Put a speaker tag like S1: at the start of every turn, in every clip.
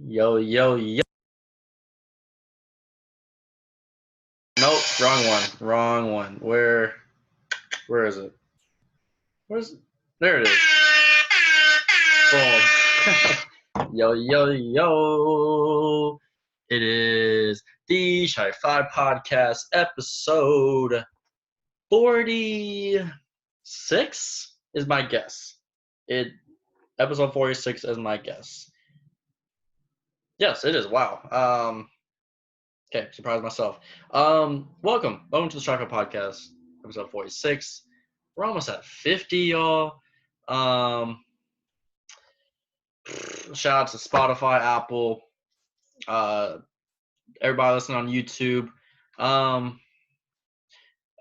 S1: Yo, yo, yo. Nope, wrong one. Wrong one. Where is it? Where's There it is. Boom. Yo, yo, yo. It is the Shi-Fi podcast episode 46 is my guess. Episode 46 is my guess. Yes, it is. Wow. Okay, surprised myself. Welcome to the Shoutouts podcast, episode 46. We're almost at 50, y'all. Shout out to Spotify, Apple, everybody listening on YouTube.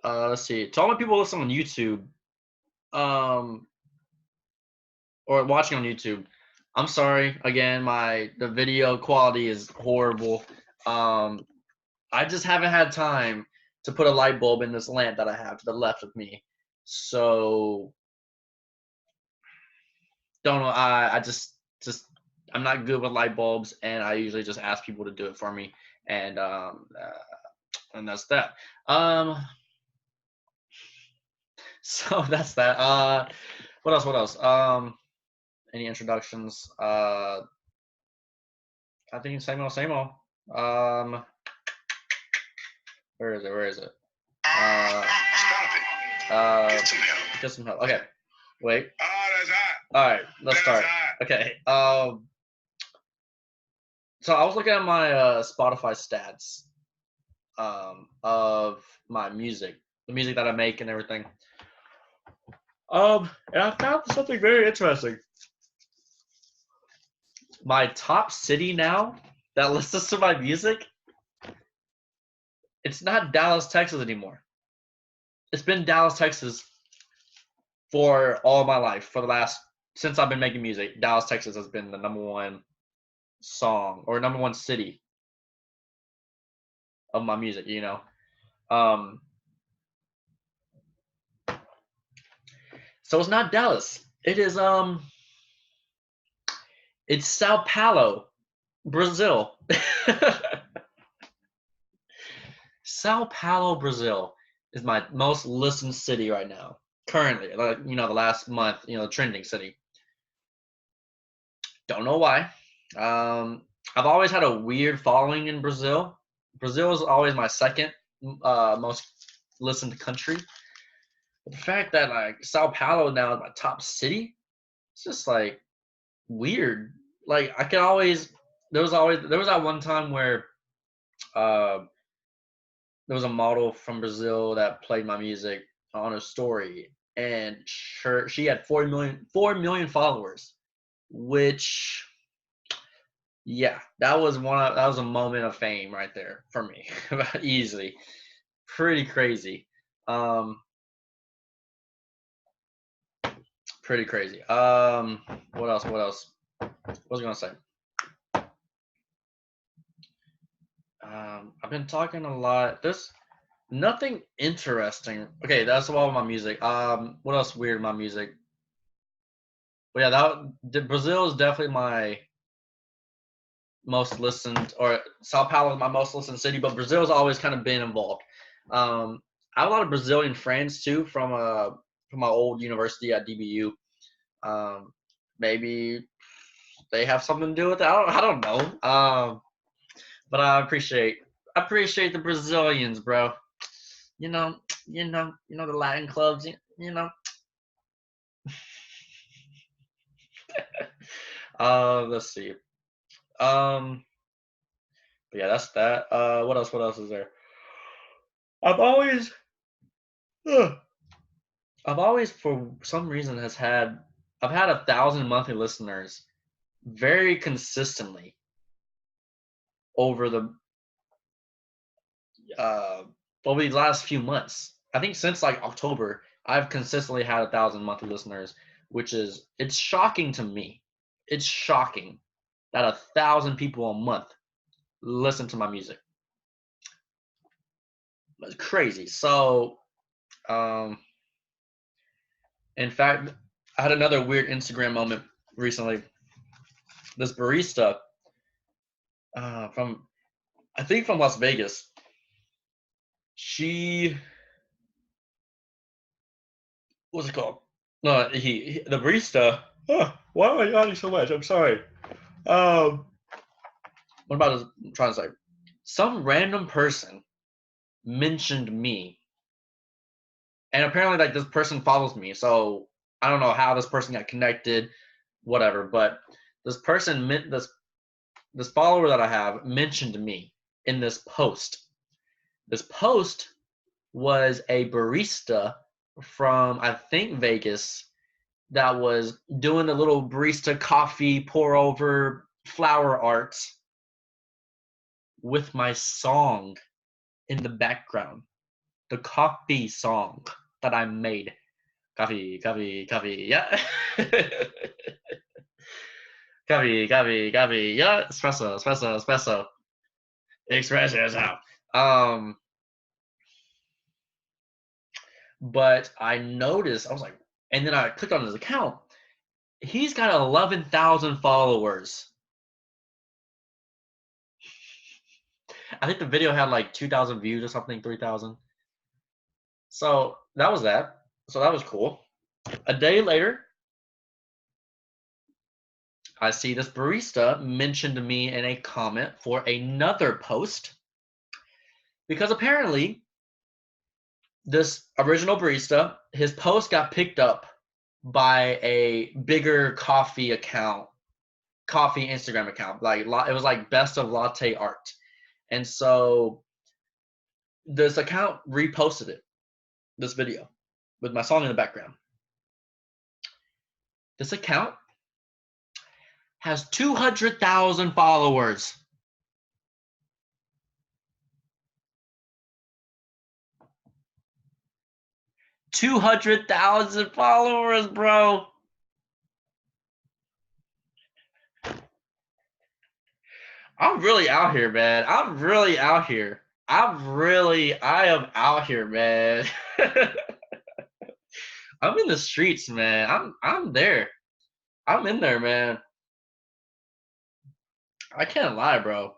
S1: Let's see. To all my people listening on YouTube, or watching on YouTube, I'm sorry. Again, the video quality is horrible. I just haven't had time to put a light bulb in this lamp that I have to the left of me. So don't know. I just I'm not good with light bulbs, and I usually just ask people to do it for me, and that's that. So that's that. What else? Any introductions? I think same old, same old. Where is it? Stop it. Get some help. Okay. Wait.
S2: Oh, that's hot.
S1: All right, let's start. Okay. So I was looking at my Spotify stats of my music, the music that I make and everything. And I found something very interesting. My top city now that listens to my music, it's not Dallas, Texas anymore. It's been Dallas, Texas for all my life. Since I've been making music, Dallas, Texas has been the number one song or number one city of my music, you know. So it's not Dallas. It's Sao Paulo, Brazil. Sao Paulo, Brazil is my most listened city right now. Currently, like, the last month, trending city. Don't know why. I've always had a weird following in Brazil. Brazil is always my second most listened country. But the fact that like Sao Paulo now is my top city, it's just like weird. Like there was that one time where there was a model from Brazil that played my music on her story, and she had 4 million followers, which, yeah, that was a moment of fame right there for me. Easily. Pretty crazy. Pretty crazy. What else? What was I gonna say? I've been talking a lot. There's nothing interesting. Okay, that's all of my music. What else weird in my music? But yeah, Brazil is definitely my most listened, or Sao Paulo is my most listened city, but Brazil's always kind of been involved. I have a lot of Brazilian friends too from my old university at DBU. Maybe they have something to do with it. I don't know. But I appreciate the Brazilians, bro. You know the Latin clubs. You know. Let's see. Yeah, that's that. What else? What else is there? I've always, for some reason, I've had 1,000 monthly listeners very consistently over these last few months. I think since like October, I've consistently had 1,000 monthly listeners, it's shocking to me. It's shocking that 1,000 people a month listen to my music. It's crazy. So, in fact, I had another weird Instagram moment recently. This barista from I think from Las Vegas. She what's it called? No, he the barista. Oh, why am I yawning so much? I'm sorry. Um, what about this? I'm trying to say, some random person mentioned me, and apparently, like this person follows me. So I don't know how this person got connected, whatever. But this person meant this follower that I have mentioned me in this post. This post was a barista from I think Vegas that was doing a little barista coffee pour over flower art with my song in the background, the coffee song that I made. Coffee, coffee, coffee, yeah. Coffee, coffee, coffee, yeah. Espresso, espresso, espresso. Espresso. Um, but I noticed, I was like, and then I clicked on his account. He's got 11,000 followers. I think the video had like 2,000 views or something, 3,000. So that was that. So that was cool. A day later, I see this barista mentioned me in a comment for another post because apparently this original barista, his post got picked up by a bigger coffee account, coffee Instagram account. Like it was like best of latte art. And so this account reposted it, this video with my song in the background. This account has 200,000 followers. 200,000 followers, bro. I'm really out here, man. I'm really out here. I am out here, man. I'm in the streets, man. I'm there. I'm in there, man. I can't lie, bro.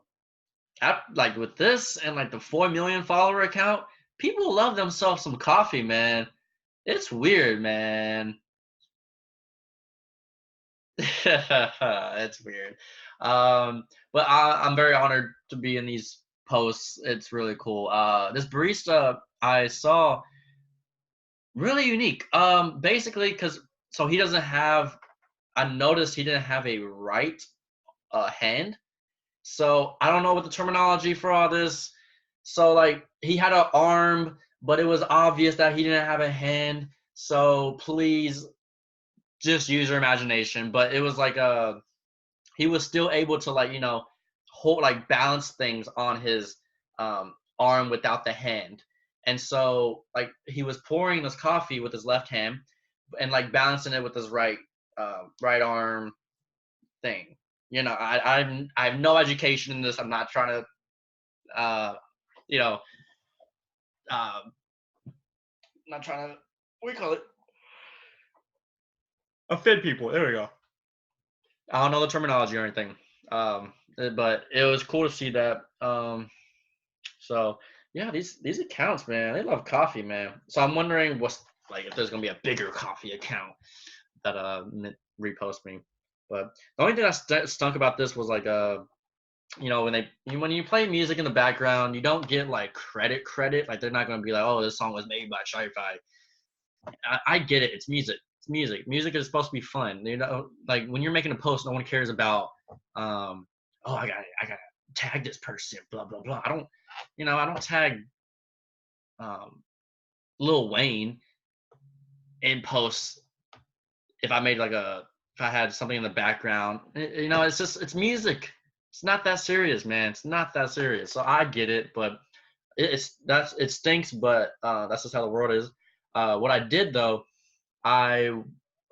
S1: Like with this and like the 4 million follower account, people love themselves some coffee, man. It's weird, man. It's weird. But I'm very honored to be in these posts. It's really cool. This barista I saw really unique. Basically, because so he doesn't have. I noticed he didn't have a right hand. So I don't know what the terminology for all this. So like he had an arm, but it was obvious that he didn't have a hand. So please just use your imagination. But it was like he was still able to like hold like balance things on his arm without the hand. And so like he was pouring this coffee with his left hand and like balancing it with his right arm thing. I have no education in this. I'm not trying to you know uh, not trying to what do you call it, offend people. There we go. I don't know the terminology or anything. But it was cool to see that. So yeah, these accounts, man, they love coffee, man. So I'm wondering what's like if there's gonna be a bigger coffee account that repost me. But the only thing that stunk about this was like when you play music in the background, you don't get like credit. Like they're not gonna be like, oh, this song was made by Shi-Fi. I get it. It's music. It's music. Music is supposed to be fun. Like when you're making a post, no one cares about oh, I got to tag this person, blah blah blah. I don't tag um Lil Wayne in posts if I had something in the background. It's music. It's not that serious, man. It's not that serious. So I get it, but it stinks, but that's just how the world is. What I did though, I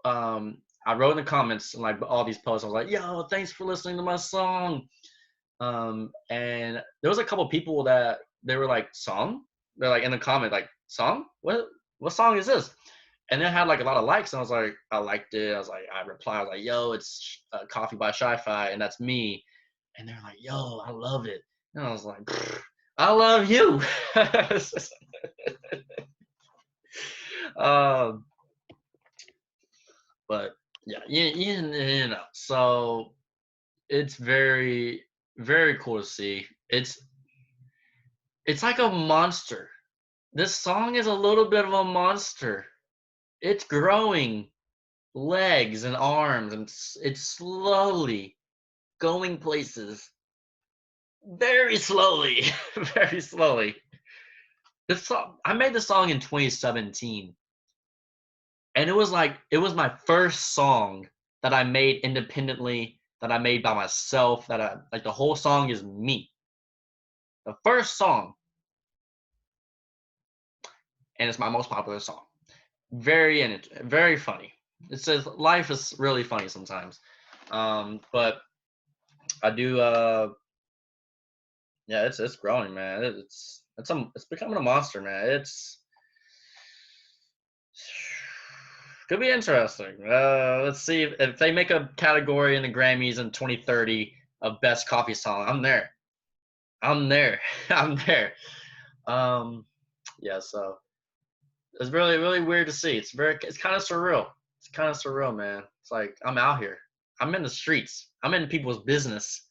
S1: I wrote in the comments like all these posts. I was like, "Yo, thanks for listening to my song." And there was a couple people that they were like, "Song?" They're like in the comment like, "Song? What song is this?" And it had like a lot of likes, and I was like, I liked it. I replied, I was like, "Yo, it's Coffee by Shi-Fi, and that's me." and they're like, "Yo, I love it," and I was like, "I love you." um, but yeah, you know, so it's very very cool to see. It's like a monster. This song is a little bit of a monster. It's growing legs and arms, and it's slowly going places very slowly, very slowly. This song, I made the song in 2017, and it was my first song that I made independently, that I made by myself. That I like the whole song is me. The first song, and it's my most popular song. Very funny. It says life is really funny sometimes. But I do. Yeah, it's growing, man. It's becoming a monster, man. It's could be interesting. Let's see if they make a category in the Grammys in 2030 of best coffee song. I'm there. I'm there. I'm there. Um, yeah. So it's really really weird to see. It's kind of surreal. It's kind of surreal, man. It's like I'm out here. I'm in the streets. I'm in people's business.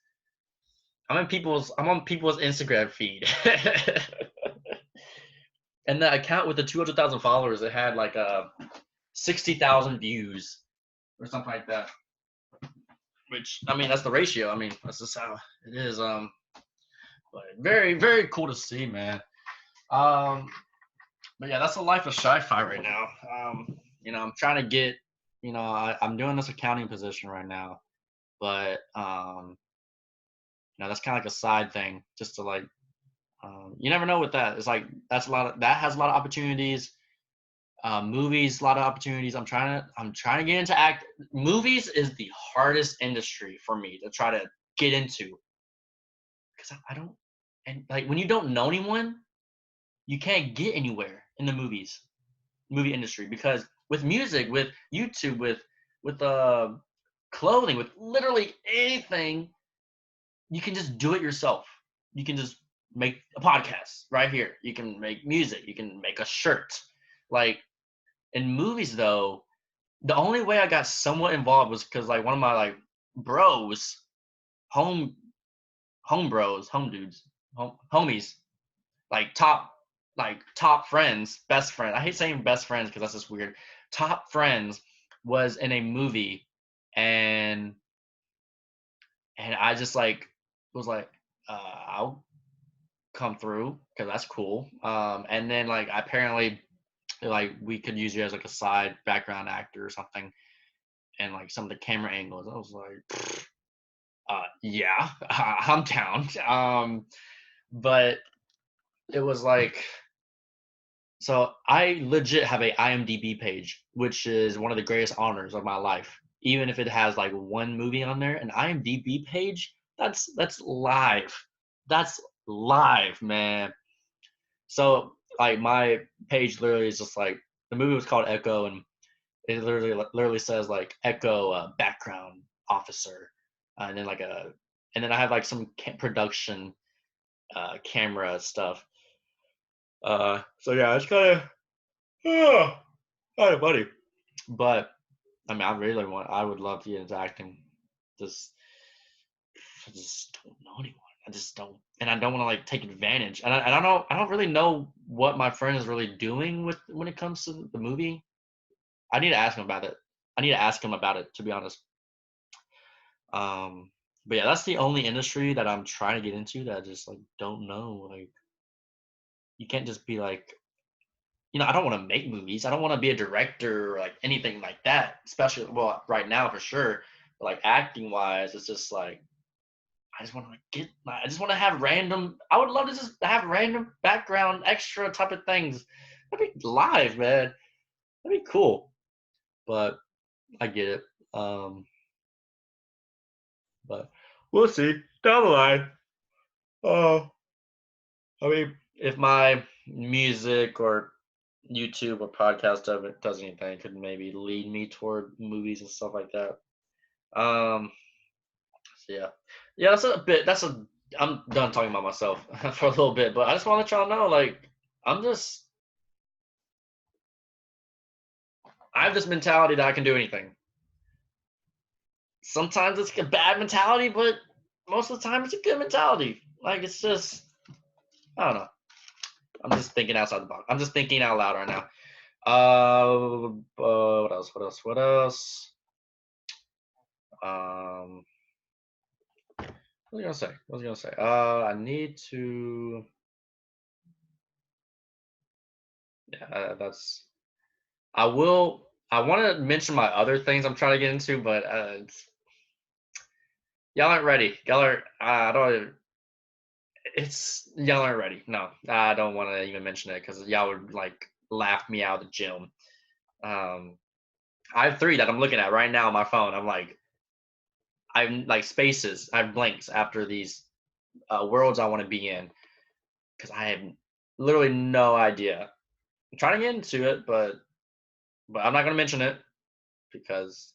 S1: I'm on people's Instagram feed. And the account with the 200,000 followers, it had like 60,000 views or something like that. Which I mean, that's the ratio. I mean, that's just how it is. But very very cool to see, man. Um, but yeah, that's the life of sci-fi right now. You know, I'm trying to get. You know, I'm doing this accounting position right now, but you know, that's kind of like a side thing, just to like. You never know with that. It's like that's a lot of that has a lot of opportunities. Movies, a lot of opportunities. I'm trying to get into act. Movies is the hardest industry for me to try to get into because I don't. And like when you don't know anyone, you can't get anywhere in the movie industry because with music, with YouTube, with clothing, with literally anything, you can just do it yourself. You can just make a podcast right here. You can make music. You can make a shirt. Like in movies, though, the only way I got somewhat involved was because like one of my like bros, home home bros, home dudes, homies, like top friends, best friend. I hate saying best friends because that's just weird. Top friends was in a movie, and I just like was like, I'll come through because that's cool. And then like apparently like we could use you as like a side background actor or something, and like some of the camera angles. I was like, yeah, I'm down. But it was like so I legit have a IMDb page, which is one of the greatest honors of my life. Even if it has like one movie on there, an IMDb page, that's live. That's live, man. So like my page literally is just like the movie was called Echo, and it literally says like Echo background officer, and then like a and then I have like some production camera stuff. So yeah, it's kind of funny. But I mean, I would love to get into acting. Just, I just don't know anyone. I just don't, and I don't want to like take advantage. And I don't really know what my friend is really doing with when it comes to the movie. I need to ask him about it. I need to ask him about it, to be honest. Um, but yeah, that's the only industry that I'm trying to get into that I just like don't know. Like, you can't just be like, you know, I don't want to make movies. I don't want to be a director or like anything like that. Especially, well, right now for sure. But like acting wise, it's just like I just want to like I just want to have random. I would love to just have random background extra type of things. That'd be live, man. That'd be cool. But I get it. But we'll see down the line. Oh, I mean, if my music or YouTube or podcast does anything, it could maybe lead me toward movies and stuff like that. Um, Yeah. That's a bit. I'm done talking about myself for a little bit, but I just want to let y'all know, like, I'm just. I have this mentality that I can do anything. Sometimes it's a bad mentality, but most of the time it's a good mentality. Like, it's just, I don't know. I'm just thinking outside the box. I'm just thinking out loud right now. What else? What else? What else? Um, what was I gonna say? What was I gonna say? I need to. Yeah, that's. I will. I want to mention my other things I'm trying to get into, but y'all aren't ready. Y'all are. I don't. It's y'all aren't ready. No, I don't want to even mention it because y'all would like laugh me out of the gym. Um, I have three that I'm looking at right now on my phone. I'm like spaces. I have blanks after these worlds I want to be in because I have literally no idea. I'm trying to get into it, but I'm not gonna mention it because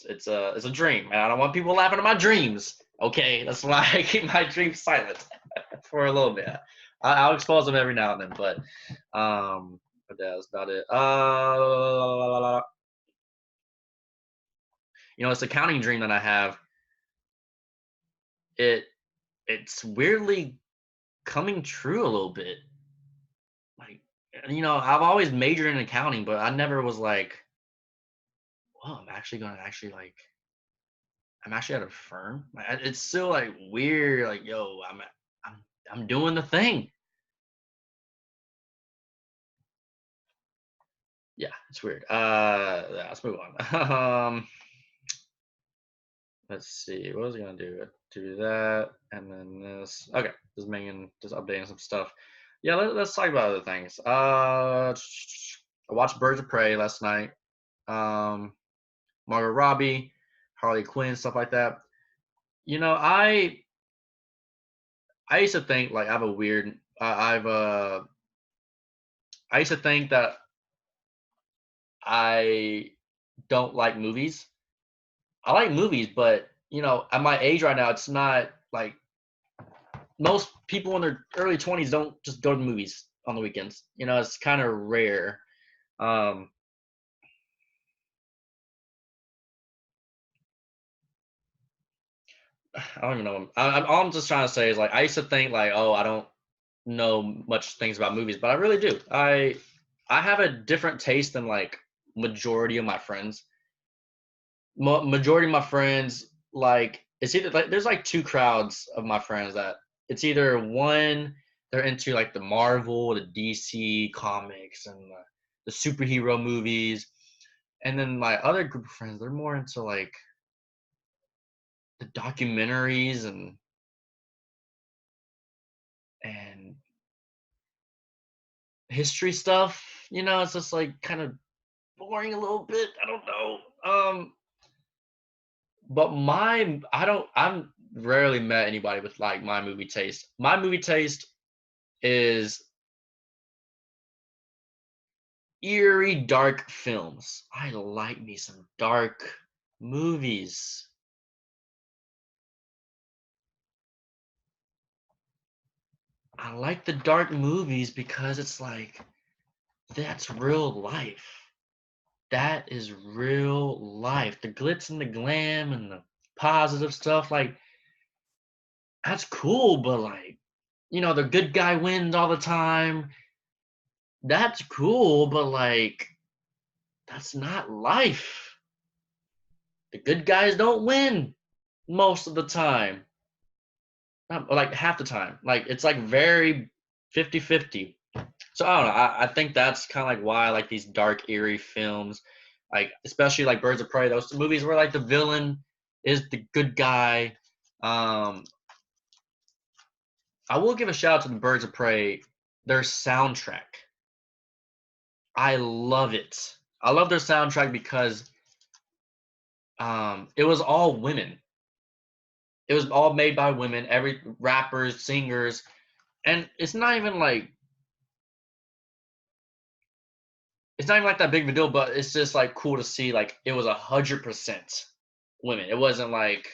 S1: it's a dream, and I don't want people laughing at my dreams. Okay, that's why I keep my dreams silent for a little bit. I'll expose them every now and then, but that's about it. This accounting dream that I have. It it's weirdly coming true a little bit. Like, I've always majored in accounting, but I never was like, well, I'm actually at a firm. Like, it's still like weird. Like, yo, I'm I'm doing the thing. Yeah, it's weird. Yeah, let's move on. Let's see. What was I gonna do? Do that, and then this. Okay, just updating some stuff. Yeah, let's talk about other things. I watched Birds of Prey last night. Um, Margot Robbie, Harley Quinn, stuff like that. You know, I used to think like I have a weird. I used to think that I don't like movies. I like movies, but at my age right now, it's not like most people in their early 20s don't just go to the movies on the weekends. It's kind of rare. Um, I don't even know. All I'm just trying to say is like I used to think like, oh, I don't know much things about movies, but I really do. I have a different taste than like majority of my friends. Majority of my friends like it's either like there's like two crowds of my friends that it's either one they're into like the Marvel, the DC comics, and the superhero movies, and then my other group of friends they're more into like the documentaries and history stuff. It's just like kind of boring a little bit. I don't know. But I'm rarely met anybody with like my movie taste. My movie taste is eerie, dark films. I like me some dark movies. I like the dark movies because it's like that's real life. That is real life. The glitz and the glam and the positive stuff, like that's cool, but like, the good guy wins all the time. That's cool, but like that's not life. The good guys don't win most of the time. Not like half the time. Like it's like very 50-50. So I don't know. I think that's kind of like why I like these dark, eerie films. Like especially like Birds of Prey, those movies where like the villain is the good guy. Um, I will give a shout out to the Birds of Prey. Their soundtrack. I love it. I love their soundtrack because it was all women. It was all made by women, every rappers, singers, and it's not even like that big of a deal, but it's just like cool to see like it was 100% women. It wasn't like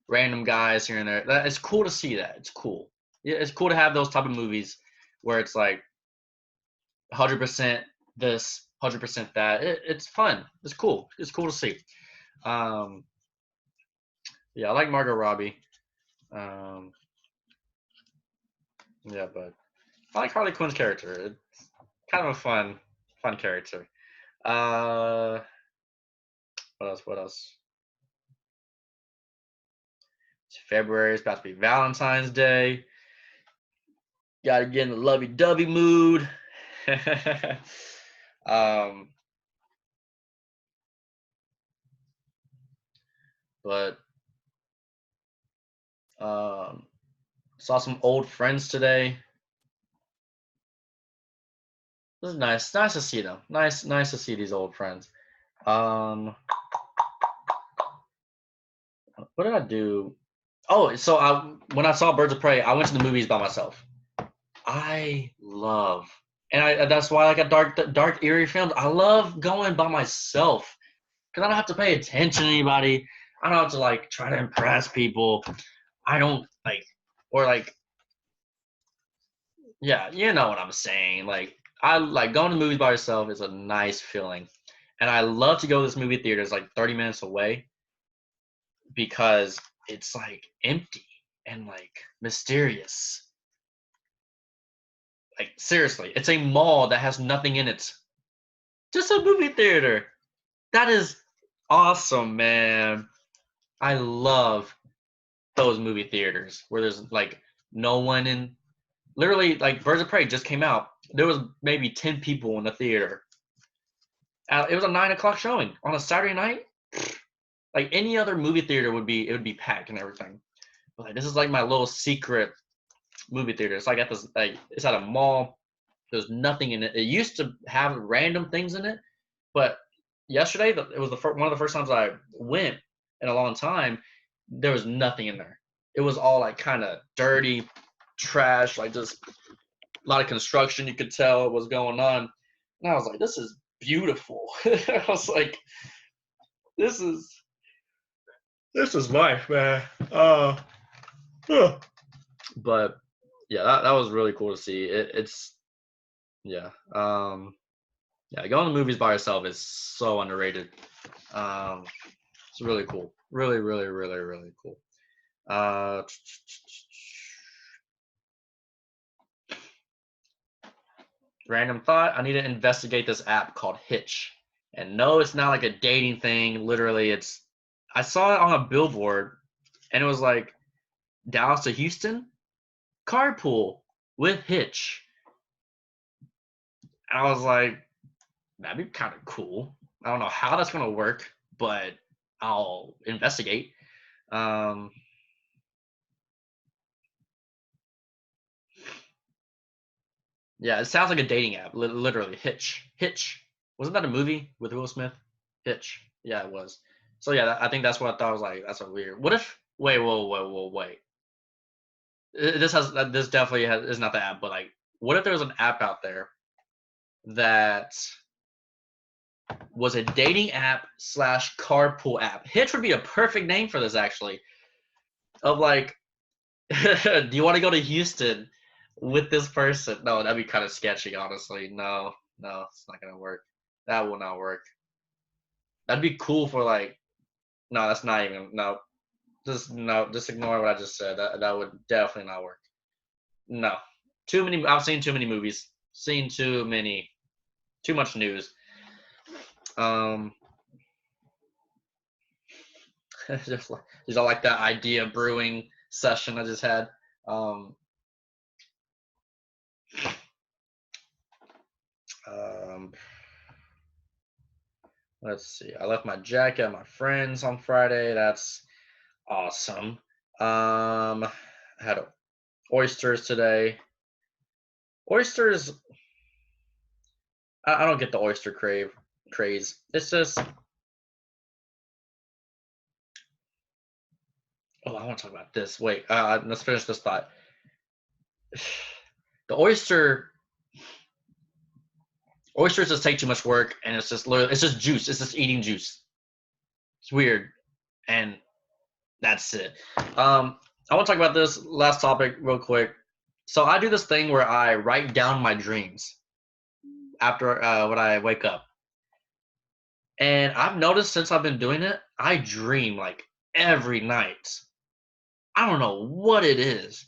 S1: random guys here and there. It's cool to see that. It's cool. Yeah, it's cool to have those type of movies where it's like 100% this, 100% that. It's fun. It's cool. It's cool to see. Um, yeah, I like Margot Robbie. Um, yeah, but I like Harley Quinn's character. It's kind of a fun character. Uh, what else? What else? It's February. It's about to be Valentine's Day. Got to get in the lovey-dovey mood. um, but saw some old friends today. It was nice. Nice to see them. Nice to see these old friends. Um, what did I do? Oh, so when I saw Birds of Prey, I went to the movies by myself. I love, and that's why I like dark eerie films. I love going by myself because I don't have to pay attention to anybody. I don't have to like try to impress people. I don't like, or like, yeah, you know what I'm saying. Like, I like going to the movies by yourself is a nice feeling, and I love to go to this movie theater. It's like 30 minutes away because it's like empty and like mysterious. Like seriously, it's a mall that has nothing in it. Just a movie theater. That is awesome, man. I love those movie theaters where there's like no one in. Literally, like Birds of Prey just came out. There was maybe 10 people in the theater. It was a 9 o'clock showing on a Saturday night. Like any other movie theater would be packed and everything. But like this is like my little secret movie theater. It's like it's at a mall. There's nothing in it. It used to have random things in it, but yesterday it was one of the first times I went in a long time. There was nothing in there. It was all like kind of dirty, trash, like just a lot of construction. You could tell it was going on, and I was like, "This is beautiful." I was like, "This is life, man." But yeah, that was really cool to see. It's yeah, yeah. Going to movies by yourself is so underrated. It's really cool. Really cool. Uh, Random thought. I need to investigate this app called Hitch. And no, it's not like a dating thing. Literally, I saw it on a billboard, and it was like Dallas to Houston carpool with Hitch. And I was like, that'd be kind of cool. I don't know how that's gonna work, but I'll investigate. Um, yeah, it sounds like a dating app. Literally, Hitch. Hitch. Wasn't that a movie with Will Smith? Hitch. Yeah, it was. So yeah, I think that's what I thought. I was like, that's a weird. What if? Wait, whoa, wait. This definitely is not the app, but like, what if there was an app out there that was a dating app slash carpool app? Hitch would be a perfect name for this, actually. Of like, do you want to go to Houston with this person? No, that'd be kind of sketchy, honestly. No, it's not gonna work. That will not work. That'd be cool for like, no, that's not even no. Just ignore what I just said. That would definitely not work. No, too many. I've seen too many movies. Seen too much news. Um, just like that idea brewing session I just had. Um, um, let's see. I left my jacket at my friend's on Friday. That's awesome. Had oysters today. Oysters. I don't get the oyster craze. It's just. Oh, I want to talk about this. Wait, let's finish this thought. The oysters just take too much work, and it's just juice. It's just eating juice. It's weird, and That's it. I want to talk about this last topic real quick. So I do this thing where I write down my dreams after when I wake up, and I've noticed since I've been doing it, I dream like every night. I don't know what it is,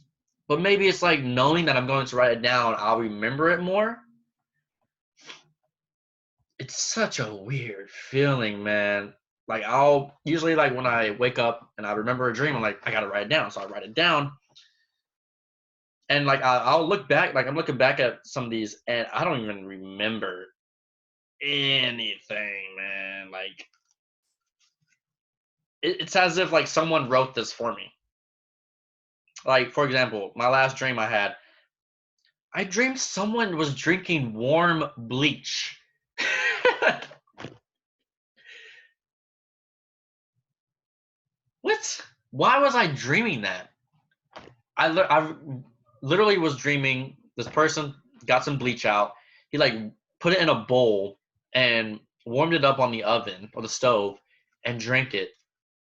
S1: but maybe it's like knowing that I'm going to write it down, I'll remember it more. It's such a weird feeling, man. Like I'll usually like when I wake up and I remember a dream, I'm like, I gotta write it down. So I write it down, and like I'll look back, like I'm looking back at some of these, and I don't even remember anything, man. Like it's as if like someone wrote this for me. Like for example, my last dream I had, I dreamed someone was drinking warm bleach. What? Why was I dreaming that? I literally was dreaming this person got some bleach out. He like put it in a bowl and warmed it up on the oven or the stove and drank it.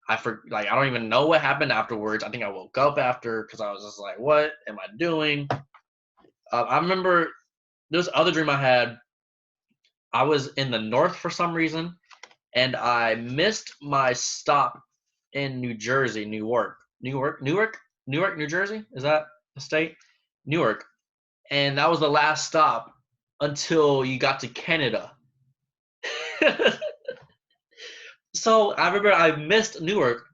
S1: I don't even know what happened afterwards. I think I woke up after because I was just like, what am I doing? I remember this other dream I had. I was in the north for some reason and I missed my stop in New Jersey, Newark, New Jersey. Is that a state? Newark, and that was the last stop until you got to Canada. So I remember I missed Newark.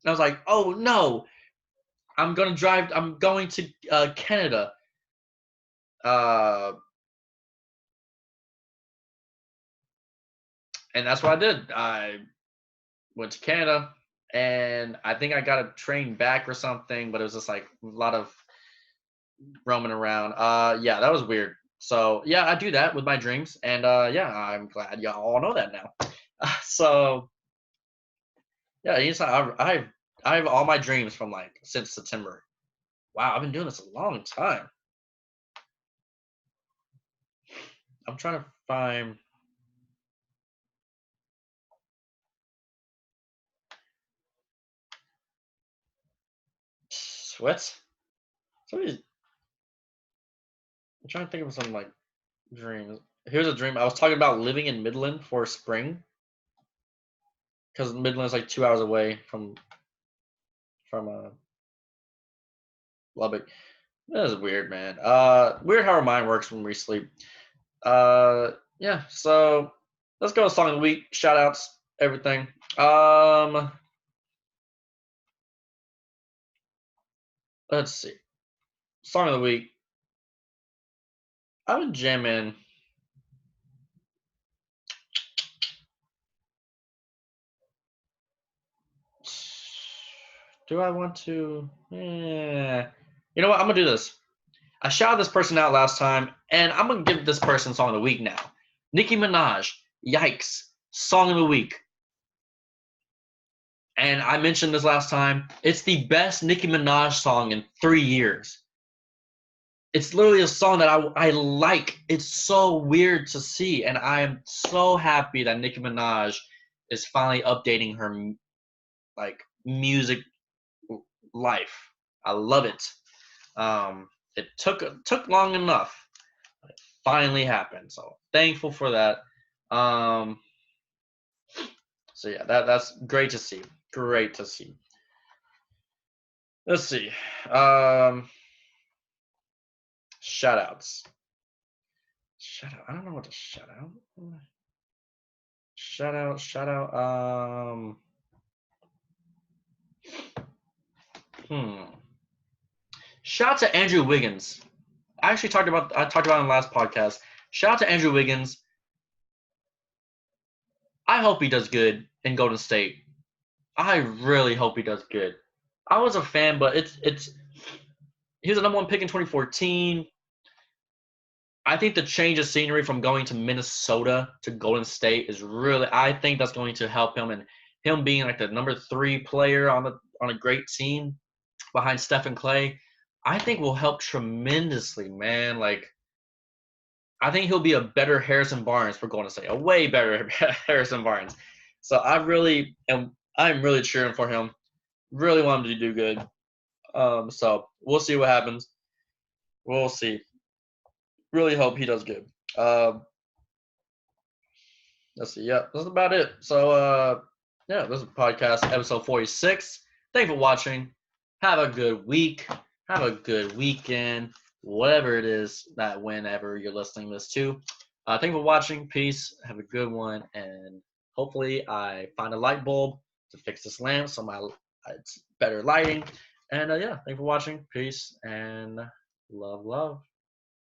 S1: And I was like, oh no, I'm going to Canada. Uh, and that's what I did. I went to Canada, and I think I got a train back or something, but it was just like a lot of roaming around. Yeah, that was weird. So yeah, I do that with my dreams, and yeah, I'm glad y'all all know that now. So yeah, I have all my dreams from like since September. Wow, I've been doing this a long time. I'm trying to find what? Somebody's, I'm trying to think of some like dreams. Here's a dream. I was talking about living in Midland for spring because Midland is like 2 hours away from Lubbock. That is weird, man. Weird how our mind works when we sleep. Yeah. So let's go to song of the week. Shout outs, everything. Let's see. Song of the week. I've been jamming. Do I want to? You know what? I'm gonna do this. I shouted this person out last time, and I'm gonna give this person song of the week now. Nicki Minaj, Yikes, song of the week. And I mentioned this last time. It's the best Nicki Minaj song in 3 years. It's literally a song that I like. It's so weird to see, and I am so happy that Nicki Minaj is finally updating her like music life. I love it. It took long enough. It finally happened. So thankful for that. Um, so yeah, that's great to see. Great to see. Let's see. Shout outs. Shout out. I don't know what to shout out. Shout out. Shout out. Hmm. Shout out to Andrew Wiggins. I talked about it in the last podcast. Shout out to Andrew Wiggins. I hope he does good in Golden State. I really hope he does good. I was a fan, but it's he was the number one pick in 2014. I think the change of scenery from going to Minnesota to Golden State is really. I think that's going to help him, and him being like the number 3 player on a great team behind Steph and Clay. I think will help tremendously, man. Like I think he'll be a better Harrison Barnes for Golden State, a way better Harrison Barnes. So I'm really cheering for him. Really want him to do good. So we'll see what happens. We'll see. Really hope he does good. Let's see. Yeah, that's about it. So, yeah, this is podcast episode 46. Thanks for watching. Have a good week. Have a good weekend. Whatever it is that whenever you're listening this to. Thanks for watching. Peace. Have a good one. And hopefully I find a light bulb to fix this lamp so my it's better lighting. And yeah, thanks for watching. Peace and love, love.